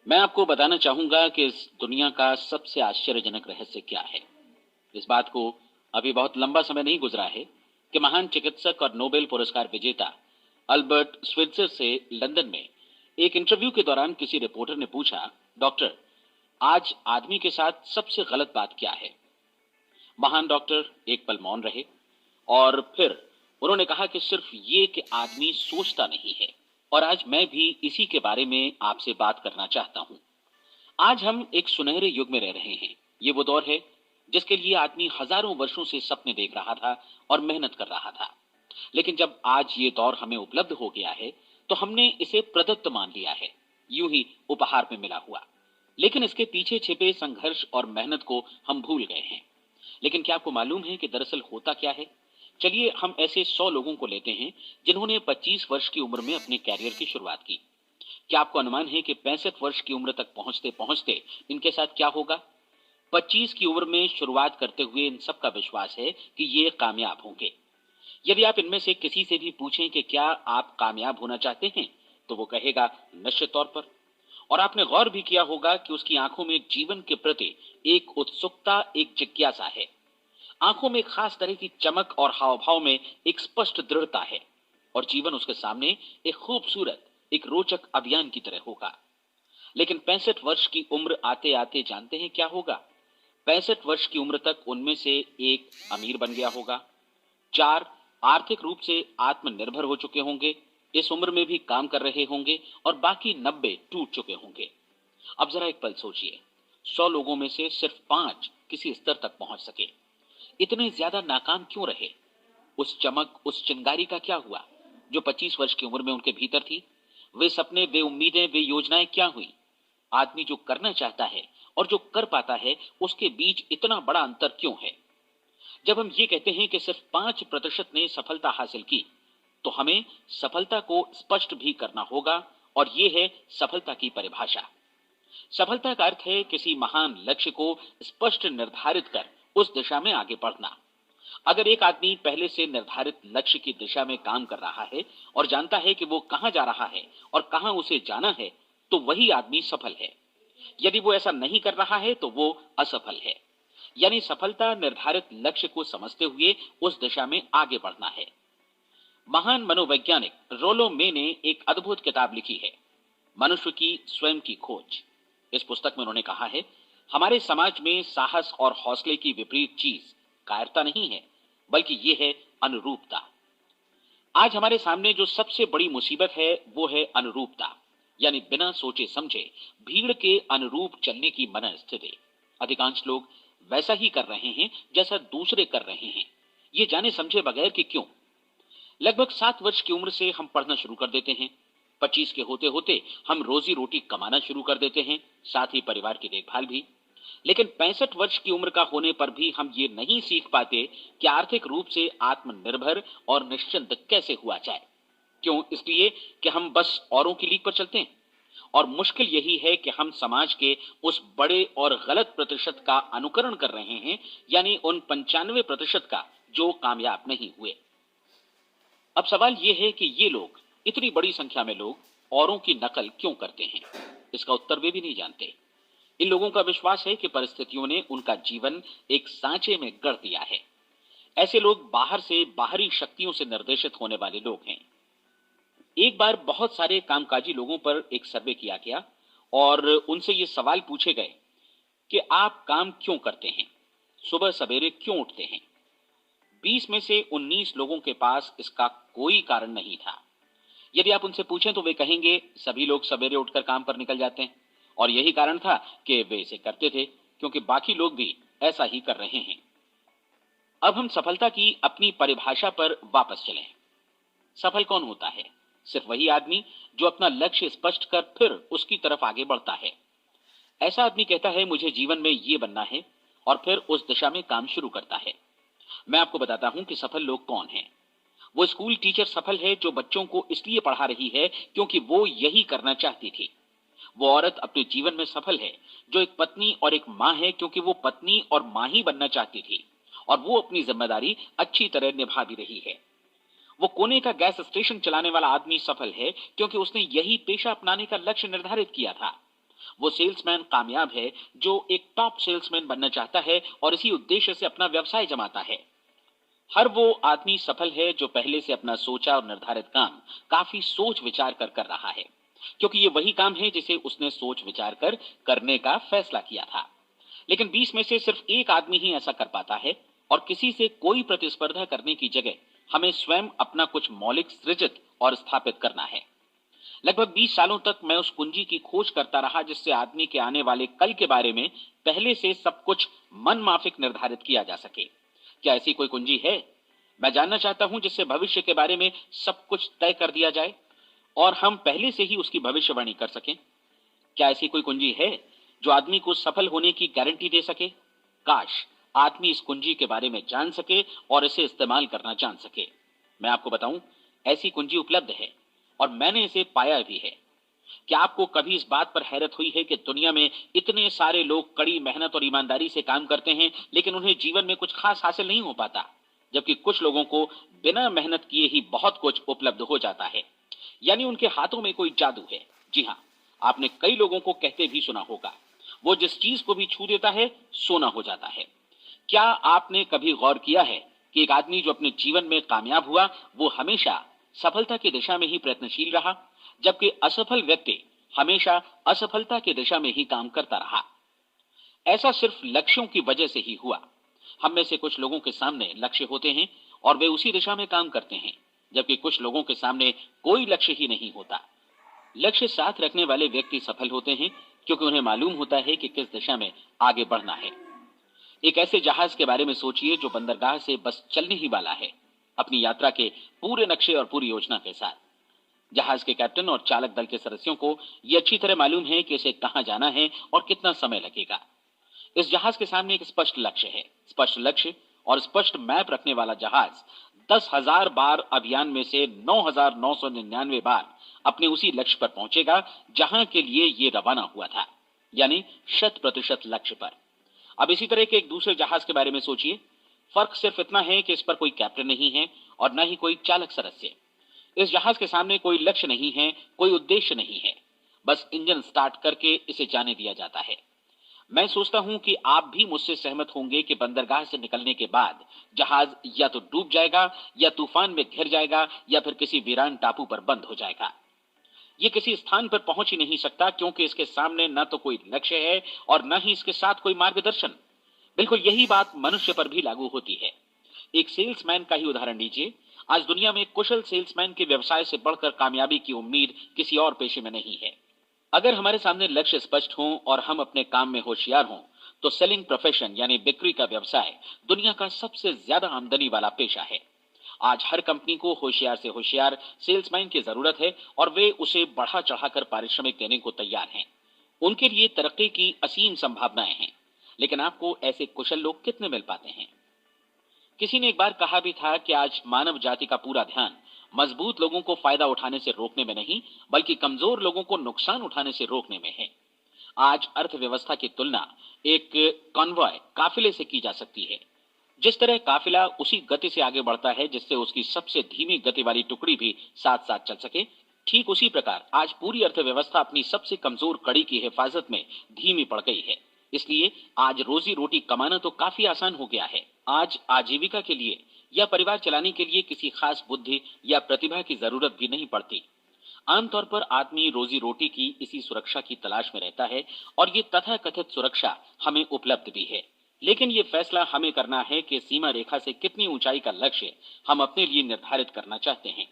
मैं आपको बताना चाहूँगा कि इस दुनिया का सबसे आश्चर्यजनक रहस्य क्या है। इस बात को अभी बहुत लंबा समय नहीं गुज़रा है कि महान चिकित्सक और नोबेल पुरस्कार विजेता अल्बर्ट श्वेitzer से लंदन में एक इंटरव्यू के दौरान किसी रिपोर्टर ने पूछा, डॉक्टर, आज आदमी के साथ सबसे गलत बात क्या है? महान डॉक्टर एक पल मौन रहे और फिर उन्होंने कहा कि सिर्फ ये कि आदमी सोचता नहीं है। और आज मैं भी इसी के बारे में आपसे बात करना चाहता हूँ। आज हम एक सुनहरे युग में रह रहे हैं। ये वो दौर है जिसके लिए आदमी हजारों वर्षों से सपने देख रहा था और मेहनत कर रहा था। लेकिन जब आज ये दौर हमें उपलब्ध हो गया है, तो हमने इसे प्रदत्त मान लिया है, यूं ही उपहार में मिला हुआ। लेकिन इसके पीछे छिपे संघर्ष और मेहनत को हम भूल गए हैं। लेकिन क्या आपको मालूम है कि दरअसल होता क्या है? चलिए हम ऐसे 100 लोगों को लेते हैं जिन्होंने 25 वर्ष की उम्र में अपने कैरियर की शुरुआत की। क्या आपको अनुमान है कि 65 वर्ष की उम्र तक पहुंचते पहुंचते इनके साथ क्या होगा? 25 की उम्र में शुरुआत करते हुए इन सबका विश्वास है कि ये कामयाब होंगे। यदि आप इनमें से किसी से भी पूछें कि क्या आप कामयाब होना चाहते हैं, तो वो कहेगा निश्चित तौर पर। और आपने गौर भी किया होगा कि उसकी आंखों में जीवन के प्रति एक उत्सुकता, एक जिज्ञासा है। आंखों में एक खास तरह की चमक और हाव भाव में एक स्पष्ट दृढ़ता है। और जीवन उसके सामने एक खूबसूरत, एक रोचक अभियान की तरह होगा। लेकिन 65 वर्ष की उम्र आते आते जानते हैं क्या होगा? 65 वर्ष की उम्र तक उनमें से एक अमीर बन गया होगा, 4 आर्थिक रूप से आत्मनिर्भर हो चुके होंगे, इस उम्र में भी काम कर रहे होंगे, और बाकी 90 टूट चुके होंगे। अब जरा एक पल सोचिए, 100 लोगों में से सिर्फ 5 किसी स्तर तक पहुंच सके। इतने ज्यादा नाकाम क्यों रहे? उस चमक, उस चिंगारी का क्या हुआ जो 25 वर्ष की उम्र में उनके भीतर थी? वे सपने, वे उम्मीदें, वे योजनाएं क्या हुई? आदमी जो करना चाहता है और जो कर पाता है, उसके बीच इतना बड़ा अंतर क्यों है? जब हम ये कहते हैं कि सिर्फ 5% ने सफलता हासिल की, तो हमें सफलता को स्पष्ट भी करना होगा। और ये है सफलता की परिभाषा। सफलता का अर्थ है किसी महान लक्ष्य को स्पष्ट निर्धारित कर उस दिशा में आगे बढ़ना। अगर एक आदमी पहले से निर्धारित लक्ष्य की दिशा में काम कर रहा है और जानता है कि वो कहां जा रहा है और कहां उसे जाना है, तो वही आदमी सफल है। यदि वो ऐसा नहीं कर रहा है, तो वो असफल है। यानी सफलता निर्धारित लक्ष्य को समझते हुए उस दिशा में आगे बढ़ना है। महान मनोवैज्ञानिक रोलो मे ने एक अद्भुत किताब लिखी है, मनुष्य की स्वयं की खोज। इस पुस्तक में उन्होंने कहा है, हमारे समाज में साहस और हौसले की विपरीत चीज कायरता नहीं है, बल्कि यह है अनुरूपता। आज हमारे सामने जो सबसे बड़ी मुसीबत है, वो है अनुरूपता। यानी बिना सोचे समझे भीड़ के अनुरूप चलने की मन स्थिति। अधिकांश लोग वैसा ही कर रहे हैं जैसा दूसरे कर रहे हैं, ये जाने समझे बगैर कि क्यों। लगभग 7 वर्ष की उम्र से हम पढ़ना शुरू कर देते हैं। 25 के होते होते हम रोजी रोटी कमाना शुरू कर देते हैं, साथ ही परिवार की देखभाल भी। लेकिन 65 वर्ष की उम्र का होने पर भी हम ये नहीं सीख पाते कि आर्थिक रूप से आत्मनिर्भर और निश्चिंत कैसे हुआ जाए। क्यों? इसलिए कि हम बस औरों की लीक पर चलते हैं। और मुश्किल यही है कि हम समाज के उस बड़े और गलत प्रतिशत का अनुकरण कर रहे हैं, यानी उन 95% का जो कामयाब नहीं हुए। अब सवाल यह है कि ये लोग, इतनी बड़ी संख्या में लोग, औरों की नकल क्यों करते हैं? इसका उत्तर वे भी नहीं जानते। इन लोगों का विश्वास है कि परिस्थितियों ने उनका जीवन एक सांचे में गढ़ दिया है। ऐसे लोग बाहर से, बाहरी शक्तियों से निर्देशित होने वाले लोग हैं। एक बार बहुत सारे कामकाजी लोगों पर एक सर्वे किया गया और उनसे ये सवाल पूछे गए कि आप काम क्यों करते हैं, सुबह सवेरे क्यों उठते हैं? 20 में से 19 लोगों के पास इसका कोई कारण नहीं था। यदि आप उनसे पूछें तो वे कहेंगे सभी लोग सवेरे उठकर काम पर निकल जाते हैं, और यही कारण था कि वे इसे करते थे क्योंकि बाकी लोग भी ऐसा ही कर रहे हैं। अब हम सफलता की अपनी परिभाषा पर वापस चलें। सफल कौन होता है? सिर्फ वही आदमी जो अपना लक्ष्य स्पष्ट कर फिर उसकी तरफ आगे बढ़ता है। ऐसा आदमी कहता है मुझे जीवन में ये बनना है, और फिर उस दिशा में काम शुरू करता है। मैं आपको बताता हूं कि सफल लोग कौन हैं। वो स्कूल टीचर सफल है जो बच्चों को इसलिए पढ़ा रही है क्योंकि वो यही करना चाहती थी। वो औरत अपने जीवन में सफल है जो एक पत्नी और एक मां है क्योंकि वो पत्नी और मां ही बनना चाहती थी, और वो अपनी जिम्मेदारी अच्छी तरह निभा भी रही है। वो कोने का गैस स्टेशन चलाने वाला आदमी सफल है क्योंकि उसने यही पेशा अपनाने का लक्ष्य निर्धारित किया था। वो सेल्समैन कामयाब है जो एक टॉप सेल्समैन बनना चाहता है और इसी उद्देश्य से अपना व्यवसाय जमाता है। हर वो आदमी सफल है जो पहले से अपना सोचा और निर्धारित काम काफी सोच विचार कर रहा है, क्योंकि ये वही काम है जिसे उसने सोच विचार कर करने का फैसला किया था। लेकिन 20 में से सिर्फ एक आदमी ही ऐसा कर पाता है, और किसी से कोई प्रतिस्पर्धा करने की जगह हमें स्वयं अपना कुछ मौलिक सृजित और स्थापित करना है। लगभग 20 सालों तक मैं उस कुंजी की खोज करता रहा जिससे आदमी के आने वाले कल के बारे में पहले से सब कुछ मन माफिक निर्धारित किया जा सके। क्या ऐसी कोई कुंजी है? मैं जानना चाहता हूं जिससे भविष्य के बारे में सब कुछ तय कर दिया जाए और हम पहले से ही उसकी भविष्यवाणी कर सकें। क्या ऐसी कोई कुंजी है जो आदमी को सफल होने की गारंटी दे सके? काश आदमी इस कुंजी के बारे में जान सके और इसे इस्तेमाल करना जान सके। मैं आपको बताऊं, ऐसी कुंजी उपलब्ध है और मैंने इसे पाया भी है। क्या आपको कभी इस बात पर हैरत हुई है कि दुनिया में इतने सारे लोग कड़ी मेहनत और ईमानदारी से काम करते हैं, लेकिन उन्हें जीवन में कुछ खास हासिल नहीं हो पाता, जबकि कुछ लोगों को बिना मेहनत किए ही बहुत कुछ उपलब्ध हो जाता है। यानी उनके हाथों में कोई जादू है। जी हाँ, आपने कई लोगों को कहते भी सुना होगा, वो जिस चीज को भी छू देता है सोना हो जाता है। क्या आपने कभी गौर किया है कि एक आदमी जो अपने जीवन में कामयाब हुआ वो हमेशा सफलता की दिशा में ही प्रयत्नशील रहा, जबकि असफल व्यक्ति हमेशा असफलता की दिशा में ही काम करता रहा? ऐसा सिर्फ लक्ष्यों की वजह से ही हुआ। हम में से कुछ लोगों के सामने लक्ष्य होते हैं और वे उसी दिशा में काम करते हैं, जबकि कुछ लोगों के सामने कोई लक्ष्य ही नहीं होता। लक्ष्य साथ रखने वाले व्यक्ति सफल होते हैं क्योंकि उन्हें मालूम होता है कि किस दिशा में आगे बढ़ना है। एक ऐसे जहाज के बारे में सोचिए जो बंदरगाह से बस चलने ही वाला है, अपनी यात्रा के पूरे नक्शे और पूरी योजना के साथ। जहाज के कैप्टन और चालक दल के सदस्यों को यह अच्छी तरह मालूम है कि इसे कहां जाना है और कितना समय लगेगा। इस जहाज के सामने एक स्पष्ट लक्ष्य है। स्पष्ट लक्ष्य और स्पष्ट मैप रखने वाला जहाज 10,000 बार अभियान में से 9,999 बार अपने उसी लक्ष्य पर पहुंचेगा जहां के लिए ये रवाना हुआ था, यानी 100% लक्ष्य पर। अब इसी तरह के एक दूसरे जहाज के बारे में सोचिए। फर्क सिर्फ इतना है कि इस पर कोई कैप्टन नहीं है और न ही कोई चालक सदस्य। इस जहाज के सामने कोई लक्ष्य नहीं है, कोई उद्देश्य नहीं है, बस इंजन स्टार्ट करके इसे जाने दिया जाता है। मैं सोचता हूं कि आप भी मुझसे सहमत होंगे कि बंदरगाह से निकलने के बाद जहाज या तो डूब जाएगा या तूफान में घिर जाएगा या फिर किसी वीरान टापू पर बंद हो जाएगा। ये किसी स्थान पर पहुंच ही नहीं सकता क्योंकि इसके सामने न तो कोई लक्ष्य है और न ही इसके साथ कोई मार्गदर्शन। बिल्कुल यही बात मनुष्य पर भी लागू होती है। एक सेल्समैन का ही उदाहरण लीजिए। आज दुनिया में कुशल सेल्समैन के व्यवसाय से बढ़कर कामयाबी की उम्मीद किसी और पेशे में नहीं है। अगर हमारे सामने लक्ष्य स्पष्ट हो और हम अपने काम में होशियार हों, तो सेलिंग प्रोफेशन यानी बिक्री का व्यवसाय दुनिया का सबसे ज्यादा आमदनी वाला पेशा है। आज हर कंपनी को होशियार से होशियार सेल्समैन की जरूरत है और वे उसे बढ़ा चढ़ाकर पारिश्रमिक देने को तैयार हैं। उनके लिए तरक्की की असीम संभावनाएं हैं, लेकिन आपको ऐसे कुशल लोग कितने मिल पाते हैं? किसी ने एक बार कहा भी था कि आज मानव जाति का पूरा ध्यान मजबूत लोगों को फायदा उठाने से रोकने में नहीं, बल्कि कमजोर लोगों को नुकसान उठाने से रोकने में है। आज अर्थव्यवस्था की तुलना एक कॉन्वॉय काफिले से की जा सकती है। जिस तरह काफिला उसी गति से आगे बढ़ता है जिससे उसकी सबसे धीमी गति वाली टुकड़ी भी साथ साथ चल सके, ठीक उसी प्रकार आज पूरी अर्थव्यवस्था अपनी सबसे कमजोर कड़ी की हिफाजत में धीमी पड़ गई है। इसलिए आज रोजी रोटी कमाना तो काफी आसान हो गया है। आज आजीविका के लिए या परिवार चलाने के लिए किसी खास बुद्धि या प्रतिभा की जरूरत भी नहीं पड़ती। आमतौर पर आदमी रोजी रोटी की इसी सुरक्षा की तलाश में रहता है और ये तथाकथित सुरक्षा हमें उपलब्ध भी है। लेकिन ये फैसला हमें करना है कि सीमा रेखा से कितनी ऊंचाई का लक्ष्य हम अपने लिए निर्धारित करना चाहते हैं।